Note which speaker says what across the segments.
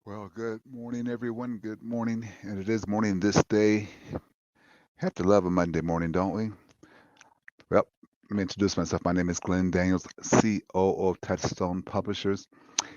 Speaker 1: Well, good morning, everyone. Good morning. And it is morning this day. Have to love a Monday morning, don't we? Well, let me introduce myself. My name is Glenn Daniels, COO of Touchstone Publishers.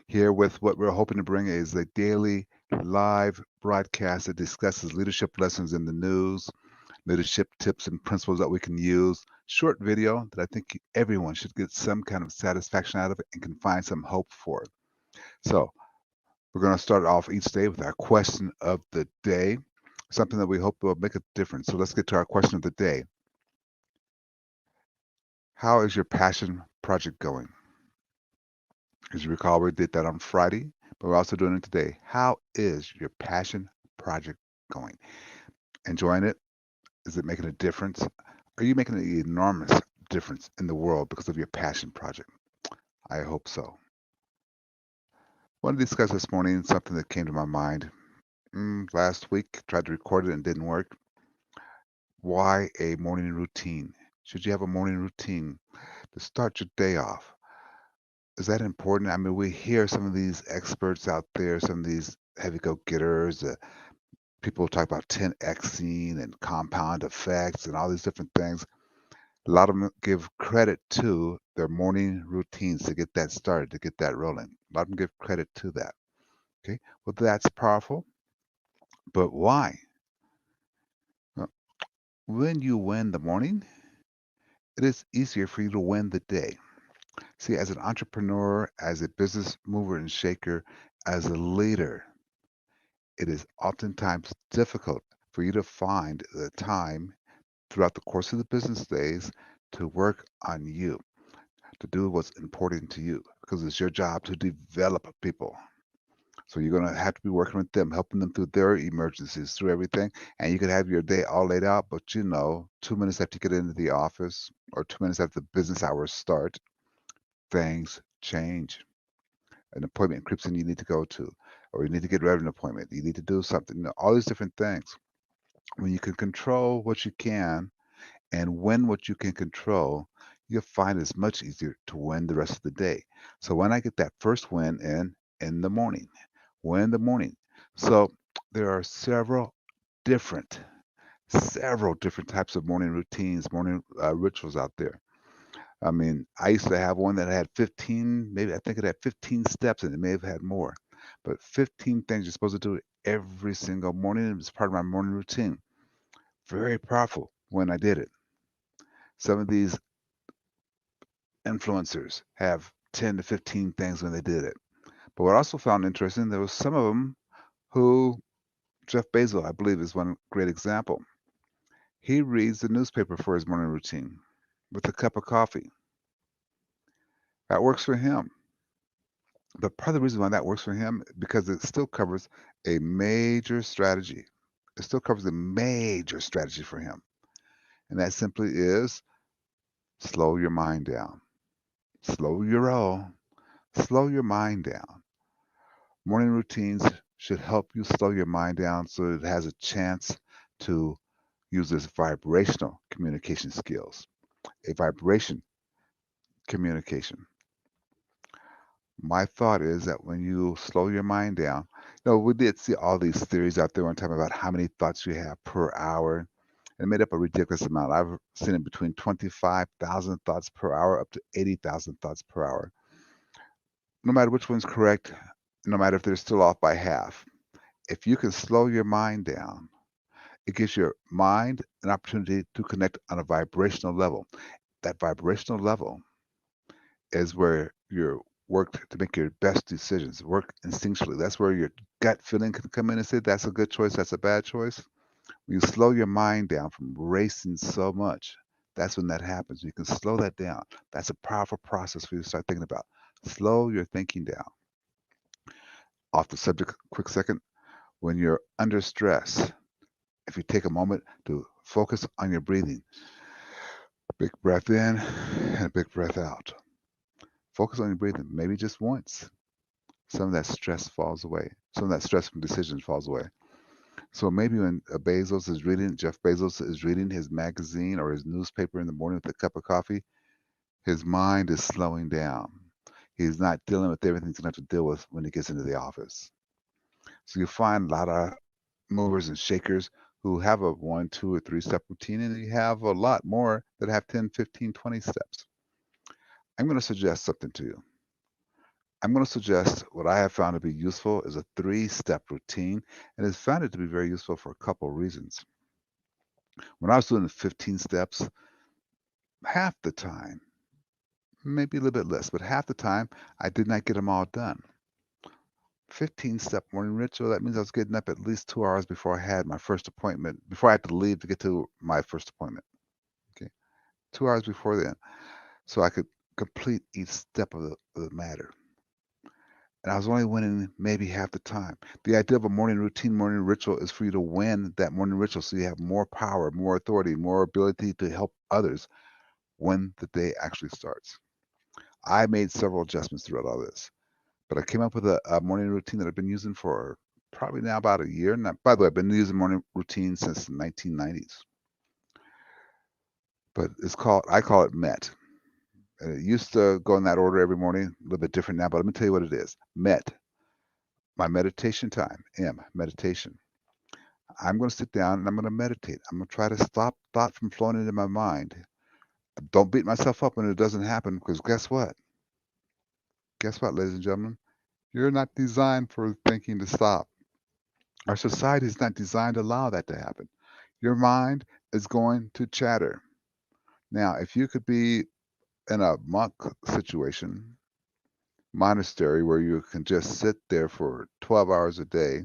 Speaker 1: Here with what we're hoping to bring is a daily live broadcast that discusses leadership lessons in the news, leadership tips and principles that we can use. Short video that I think everyone should get some kind of satisfaction out of it and can find some hope for it. So, we're going to start off each day with our question of the day, something that we hope will make a difference. So let's get to our question of the day. How is your passion project going? As you recall, we did that on Friday, but we're also doing it today. How is your passion project going? Enjoying it? Is it making a difference? Are you making an enormous difference in the world because of your passion project? I hope so. I want to discuss this morning something that came to my mind last week. Tried to record it and didn't work. Why a morning routine? Should you have a morning routine to start your day off? Is that important? I mean, we hear some of these experts out there, some of these heavy go getters, people talk about 10xing and compound effects and all these different things. A lot of them give credit to their morning routines to get that started, to get that rolling. A lot of them give credit to that. Okay. Well, that's powerful, but why? Well, when you win the morning, it is easier for you to win the day. See, as an entrepreneur, as a business mover and shaker, as a leader, it is oftentimes difficult for you to find the time throughout the course of the business days to work on you, to do what's important to you, because it's your job to develop people. So you're going to have to be working with them, helping them through their emergencies, through everything. And you could have your day all laid out, but 2 minutes after you get into the office or 2 minutes after the business hours start, things change. An appointment creeps in you need to go to, or you need to get rid of an appointment. You need to do something. All these different things. When you can control what you can and win what you can control, you'll find it's much easier to win the rest of the day. So when I get that first win in the morning, win in the morning. So there are different, several different types of morning routines, morning rituals out there. I mean, I used to have one that had 15, maybe I think it had 15 steps and it may have had more, but 15 things you're supposed to do every single morning. It was part of my morning routine. Very powerful when I did it. Some of these influencers have 10 to 15 things when they did it. But what I also found interesting, there was some of them who, Jeff Bezos, I believe, is one great example. He reads the newspaper for his morning routine with a cup of coffee. That works for him. But part of the reason why that works for him because it still covers a major strategy. It still covers a major strategy for him. And that simply is slow your mind down. Slow your roll. Slow your mind down. Morning routines should help you slow your mind down so it has a chance to use its vibrational communication skills. A vibration communication. My thought is that when you slow your mind down, we did see all these theories out there one time about how many thoughts you have per hour. And it made up a ridiculous amount. I've seen it between 25,000 thoughts per hour up to 80,000 thoughts per hour. No matter which one's correct, no matter if they're still off by half, if you can slow your mind down, it gives your mind an opportunity to connect on a vibrational level. That vibrational level is where your work to make your best decisions, work instinctually. That's where your gut feeling can come in and say that's a good choice, that's a bad choice. When you slow your mind down from racing so much, that's when that happens. You can slow that down. That's a powerful process for you to start thinking about. Slow your thinking down. Off the subject, quick second. When you're under stress, if you take a moment to focus on your breathing, big breath in and a big breath out. Focus on your breathing, maybe just once. Some of that stress falls away. Some of that stress from decisions falls away. So maybe when Jeff Bezos is reading his magazine or his newspaper in the morning with a cup of coffee, his mind is slowing down. He's not dealing with everything he's going to have to deal with when he gets into the office. So you find a lot of movers and shakers who have a one, two, or three step routine, and you have a lot more that have 10, 15, 20 steps. I'm going to suggest something to you. I'm going to suggest what I have found to be useful is a three-step routine, and it's found it to be very useful for a couple of reasons. When I was doing the 15 steps, half the time, maybe a little bit less, but half the time, I did not get them all done. 15-step morning ritual, that means I was getting up at least 2 hours before I had my first appointment, before I had to leave to get to my first appointment. Okay. 2 hours before then, so I could complete each step of the matter. And I was only winning maybe half the time. The idea of a morning routine, morning ritual is for you to win that morning ritual so you have more power, more authority, more ability to help others when the day actually starts. I made several adjustments throughout all this, but I came up with a morning routine that I've been using for probably now about a year. Now, by the way, I've been using morning routine since the 1990s, but I call it MET. And it used to go in that order every morning, a little bit different now, but let me tell you what it is. MET, my meditation time. M, meditation. I'm going to sit down and I'm going to meditate. I'm going to try to stop thought from flowing into my mind. Don't beat myself up when it doesn't happen because guess what? Guess what, ladies and gentlemen? You're not designed for thinking to stop. Our society is not designed to allow that to happen. Your mind is going to chatter. Now, if you could be in a monk situation, monastery, where you can just sit there for 12 hours a day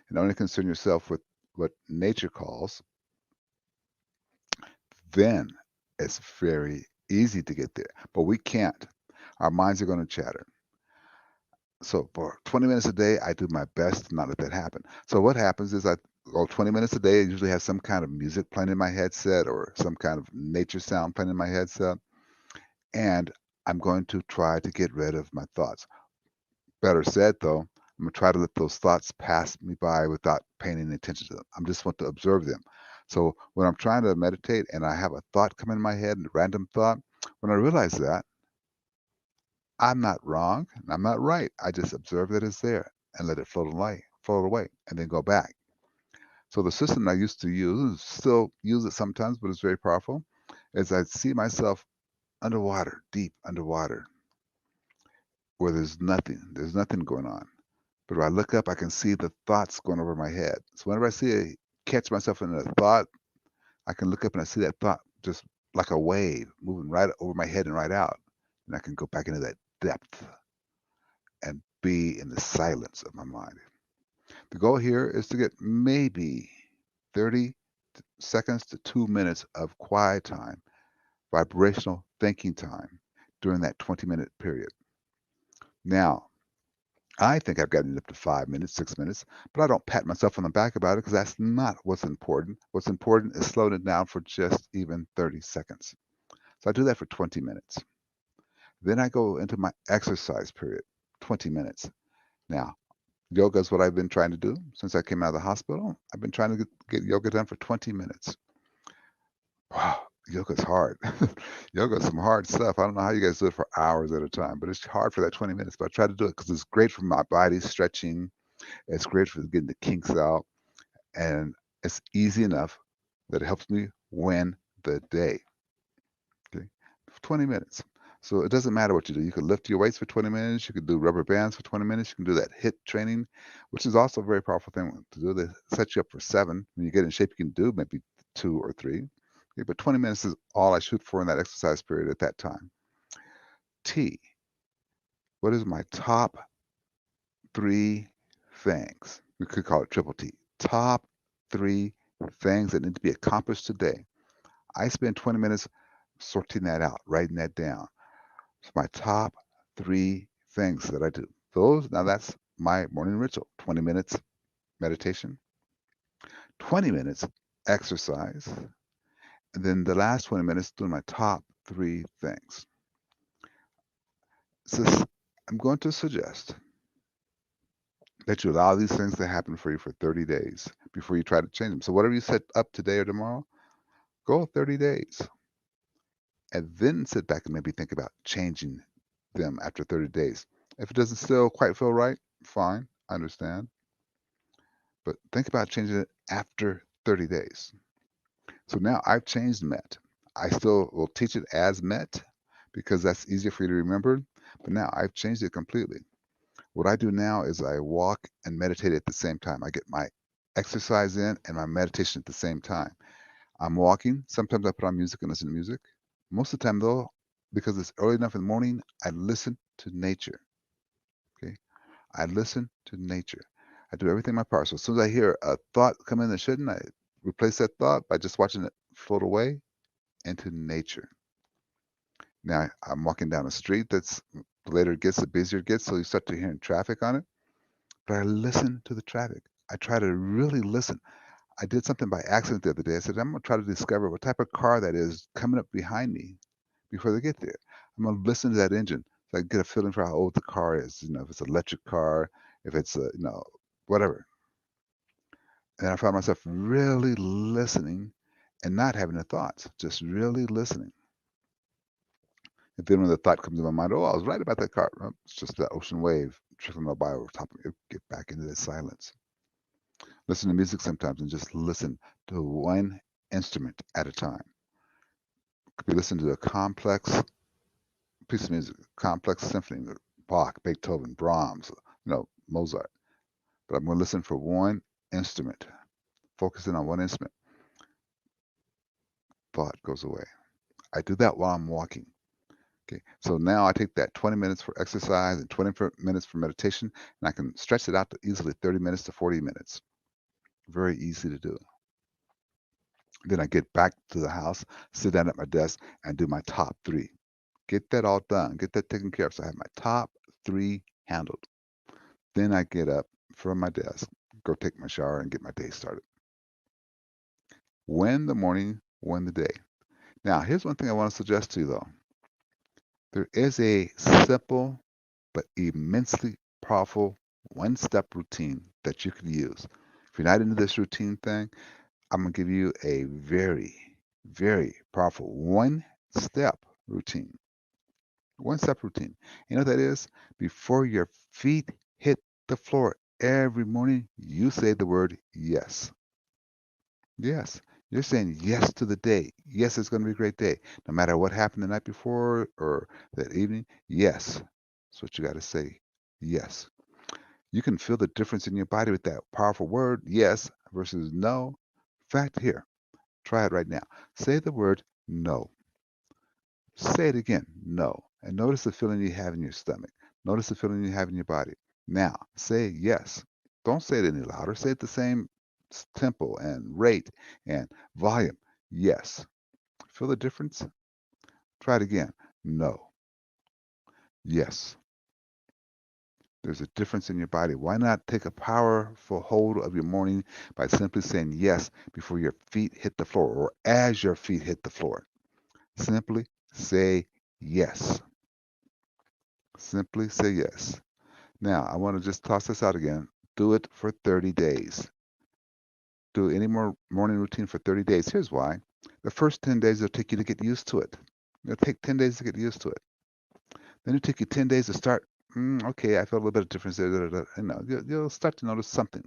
Speaker 1: and only concern yourself with what nature calls, then it's very easy to get there. But we can't. Our minds are going to chatter. So for 20 minutes a day, I do my best to not let that happen. So what happens is I go 20 minutes a day. I usually have some kind of music playing in my headset or some kind of nature sound playing in my headset. And I'm going to try to get rid of my thoughts. Better said, though, I'm going to try to let those thoughts pass me by without paying any attention to them. I'm just want to observe them. So when I'm trying to meditate and I have a thought come in my head, a random thought, when I realize that, I'm not wrong and I'm not right. I just observe that it's there and let it float away, and then go back. So the system I used to use, still use it sometimes, but it's very powerful, is I see myself underwater, deep underwater, where there's nothing going on. But when I look up, I can see the thoughts going over my head. So whenever catch myself in a thought, I can look up and I see that thought just like a wave moving right over my head and right out. And I can go back into that depth and be in the silence of my mind. The goal here is to get maybe 30 seconds to 2 minutes of quiet time, vibrational thinking time during that 20-minute period. Now, I think I've gotten it up to 5 minutes, 6 minutes, but I don't pat myself on the back about it because that's not what's important. What's important is slowing it down for just even 30 seconds. So I do that for 20 minutes. Then I go into my exercise period, 20 minutes. Now, yoga is what I've been trying to do since I came out of the hospital. I've been trying to get yoga done for 20 minutes. Wow, yoga's hard. Yoga's some hard stuff. I don't know how you guys do it for hours at a time, but it's hard for that 20 minutes. But I try to do it because it's great for my body stretching. It's great for getting the kinks out, and it's easy enough that it helps me win the day. Okay, 20 minutes. So it doesn't matter what you do. You can lift your weights for 20 minutes. You can do rubber bands for 20 minutes. You can do that HIIT training, which is also a very powerful thing to do. They set you up for 7. When you get in shape, you can do maybe 2 or 3. Okay, but 20 minutes is all I shoot for in that exercise period at that time. T. What is my top 3 things? We could call it triple T. Top 3 things that need to be accomplished today. I spend 20 minutes sorting that out, writing that down. So my top 3 things that I do. That's my morning ritual. 20 minutes meditation, 20 minutes exercise, and then the last 20 minutes doing my top 3 things. So I'm going to suggest that you allow these things to happen for you for 30 days before you try to change them. So whatever you set up today or tomorrow, go 30 days and then sit back and maybe think about changing them after 30 days. If it doesn't still quite feel right, fine, I understand. but think about changing it after 30 days. So now I've changed MET. I still will teach it as MET because that's easier for you to remember, but now I've changed it completely. What I do now is I walk and meditate at the same time. I get my exercise in and my meditation at the same time. I'm walking. Sometimes I put on music and listen to music. Most of the time, though, because it's early enough in the morning, I listen to nature. Okay. I listen to nature. I do everything in my power. So as soon as I hear a thought come in that shouldn't, I replace that thought by just watching it float away into nature. Now I'm walking down a street that's the later it gets, the busier it gets, so you start to hearing traffic on it. But I listen to the traffic. I try to really listen. I did something by accident the other day. I said, I'm gonna try to discover what type of car that is coming up behind me before they get there. I'm gonna listen to that engine so I can get a feeling for how old the car is. If it's an electric car, if it's a, whatever. And I found myself really listening and not having the thoughts, just really listening. And then when the thought comes in my mind, oh, I was right about that car. Oh, it's just that ocean wave trickling by over top of me. Get back into that silence. Listen to music sometimes and just listen to one instrument at a time. Could be listening to a complex piece of music, complex symphony, Bach, Beethoven, Brahms, Mozart. But I'm going to listen for one instrument, focusing on one instrument. Thought goes away. I do that while I'm walking. Okay, so now I take that 20 minutes for exercise and 20 minutes for meditation, and I can stretch it out to easily 30 minutes to 40 minutes. Very easy to do. Then I get back to the house, sit down at my desk, and do my top three. Get that all done, get that taken care of. So I have my top three handled. Then I get up from my desk, go take my shower, and get my day started. Win the morning, win the day. Now, here's one thing I want to suggest to you, though. There is a simple but immensely powerful one-step routine that you can use. If you're not into this routine thing, I'm going to give you a very, very powerful one-step routine. One-step routine. You know what that is? Before your feet hit the floor every morning, you say the word yes. Yes. You're saying yes to the day. Yes, it's going to be a great day. No matter what happened the night before or that evening, yes. That's what you got to say. Yes. You can feel the difference in your body with that powerful word, yes, versus no. Fact here, try it right now. Say the word no. Say it again, no. And notice the feeling you have in your stomach. Notice the feeling you have in your body. Now, say yes. Don't say it any louder. Say it the same tempo and rate and volume. Yes. Feel the difference? Try it again. No. Yes. There's a difference in your body. Why not take a powerful hold of your morning by simply saying yes before your feet hit the floor or as your feet hit the floor? Simply say yes. Simply say yes. Now, I want to just toss this out again. Do it for 30 days. Do any more morning routine for 30 days. Here's why. The first 10 days it'll take you to get used to it. It'll take 10 days to get used to it. Then it'll take you 10 days to start. Okay, I felt a little bit of difference there. You'll start to notice something.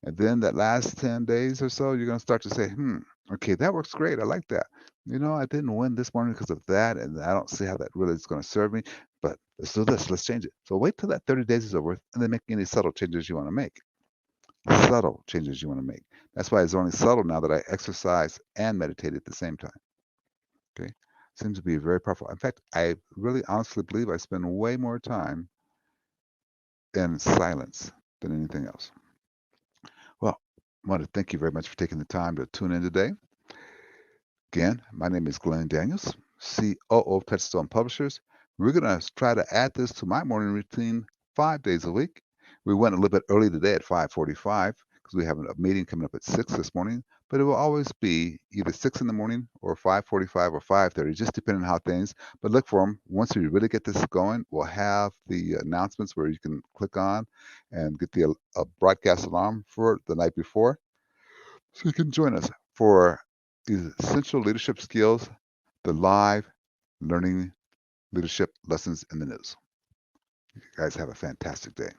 Speaker 1: And then that last 10 days or so, you're going to start to say, okay, that works great. I like that. I didn't win this morning because of that, and I don't see how that really is going to serve me, but let's do this. Let's change it. So wait till that 30 days is over and then make any subtle changes you want to make. Subtle changes you want to make. That's why it's only subtle now that I exercise and meditate at the same time. Okay. Seems to be very powerful. In fact, I really honestly believe I spend way more time in silence than anything else. Well, I want to thank you very much for taking the time to tune in today. Again, my name is Glenn Daniels, COO of Touchstone Publishers. We're going to try to add this to my morning routine 5 days a week. We went a little bit early today at 5:45 because we have a meeting coming up at 6 this morning, but it will always be either 6 in the morning or 5:45 or 5:30, just depending on how things. But look for them. Once we really get this going, we'll have the announcements where you can click on and get the broadcast alarm for the night before. So you can join us for Essential Leadership Skills, the live learning leadership lessons in the news. You guys have a fantastic day.